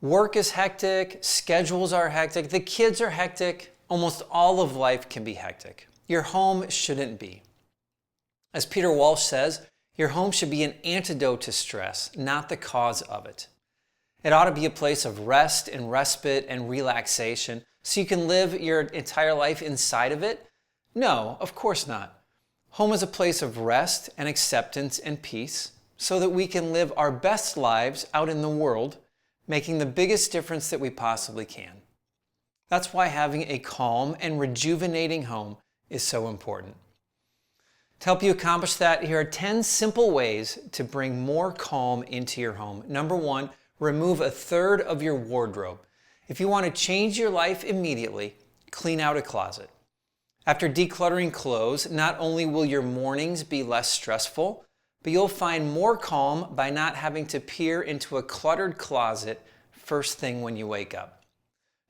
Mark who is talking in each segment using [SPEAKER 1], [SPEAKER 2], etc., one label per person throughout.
[SPEAKER 1] Work is hectic, schedules are hectic, the kids are hectic, almost all of life can be hectic. Your home shouldn't be. As Peter Walsh says, your home should be an antidote to stress, not the cause of it. It ought to be a place of rest and respite and relaxation so you can live your entire life inside of it? No, of course not. Home is a place of rest and acceptance and peace so that we can live our best lives out in the world, making the biggest difference that we possibly can. That's why having a calm and rejuvenating home is so important. To help you accomplish that, here are 10 simple ways to bring more calm into your home. Number 1, remove a third of your wardrobe. If you want to change your life immediately, clean out a closet. After decluttering clothes, not only will your mornings be less stressful, but you'll find more calm by not having to peer into a cluttered closet first thing when you wake up.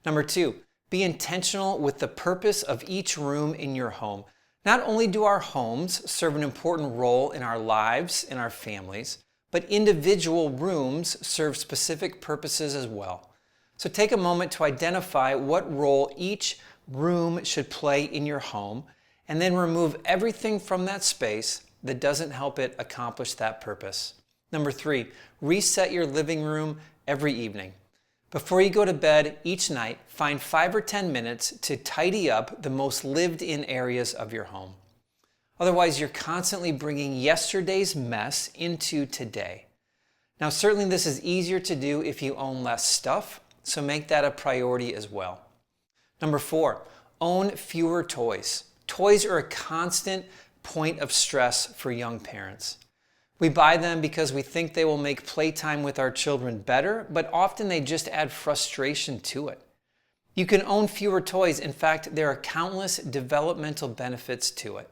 [SPEAKER 1] Number 2, be intentional with the purpose of each room in your home. Not only do our homes serve an important role in our lives and our families, but individual rooms serve specific purposes as well. So take a moment to identify what role each room should play in your home, and then remove everything from that space that doesn't help it accomplish that purpose. Number 3, reset your living room every evening. Before you go to bed each night, find 5 or 10 minutes to tidy up the most lived-in areas of your home. Otherwise, you're constantly bringing yesterday's mess into today. Now, certainly this is easier to do if you own less stuff, so make that a priority as well. Number 4, own fewer toys. Toys are a constant point of stress for young parents. We buy them because we think they will make playtime with our children better, but often they just add frustration to it. You can own fewer toys. In fact, there are countless developmental benefits to it.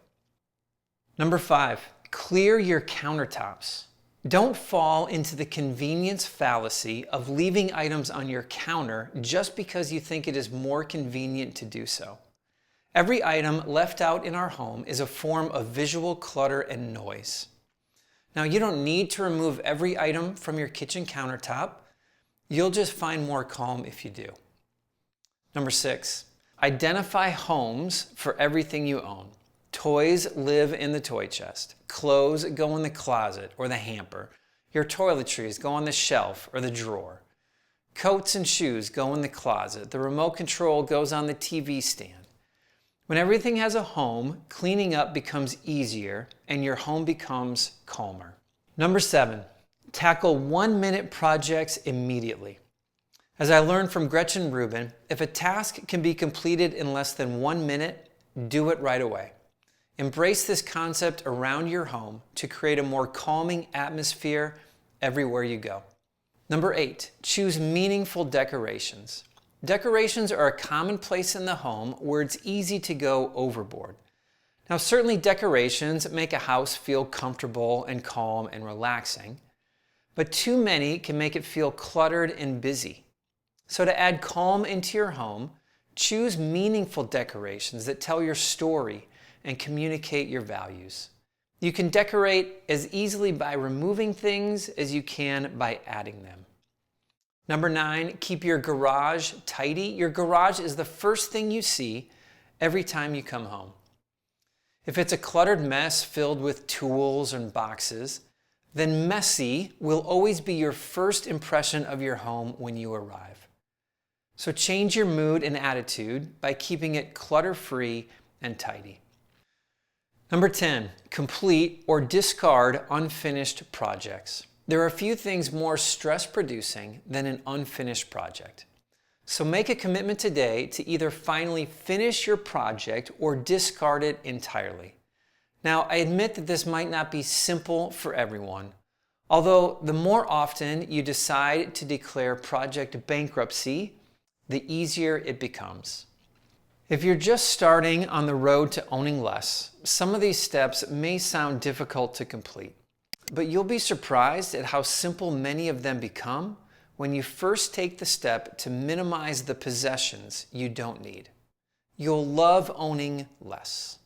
[SPEAKER 1] Number 5, clear your countertops. Don't fall into the convenience fallacy of leaving items on your counter just because you think it is more convenient to do so. Every item left out in our home is a form of visual clutter and noise. Now, you don't need to remove every item from your kitchen countertop. You'll just find more calm if you do. Number 6, identify homes for everything you own. Toys live in the toy chest. Clothes go in the closet or the hamper. Your toiletries go on the shelf or the drawer. Coats and shoes go in the closet. The remote control goes on the TV stand. When everything has a home, cleaning up becomes easier and your home becomes calmer. Number 7, tackle 1-minute projects immediately. As I learned from Gretchen Rubin, if a task can be completed in less than 1 minute, do it right away. Embrace this concept around your home to create a more calming atmosphere everywhere you go. Number 8, choose meaningful decorations. Decorations are a common place in the home where it's easy to go overboard. Now, certainly decorations make a house feel comfortable and calm and relaxing, but too many can make it feel cluttered and busy. So to add calm into your home, choose meaningful decorations that tell your story and communicate your values. You can decorate as easily by removing things as you can by adding them. Number 9, keep your garage tidy. Your garage is the first thing you see every time you come home. If it's a cluttered mess filled with tools and boxes, then messy will always be your first impression of your home when you arrive. So change your mood and attitude by keeping it clutter-free and tidy. Number 10, complete or discard unfinished projects. There are few things more stress-producing than an unfinished project. So make a commitment today to either finally finish your project or discard it entirely. Now, I admit that this might not be simple for everyone, although the more often you decide to declare project bankruptcy, the easier it becomes. If you're just starting on the road to owning less, some of these steps may sound difficult to complete. But you'll be surprised at how simple many of them become when you first take the step to minimize the possessions you don't need. You'll love owning less.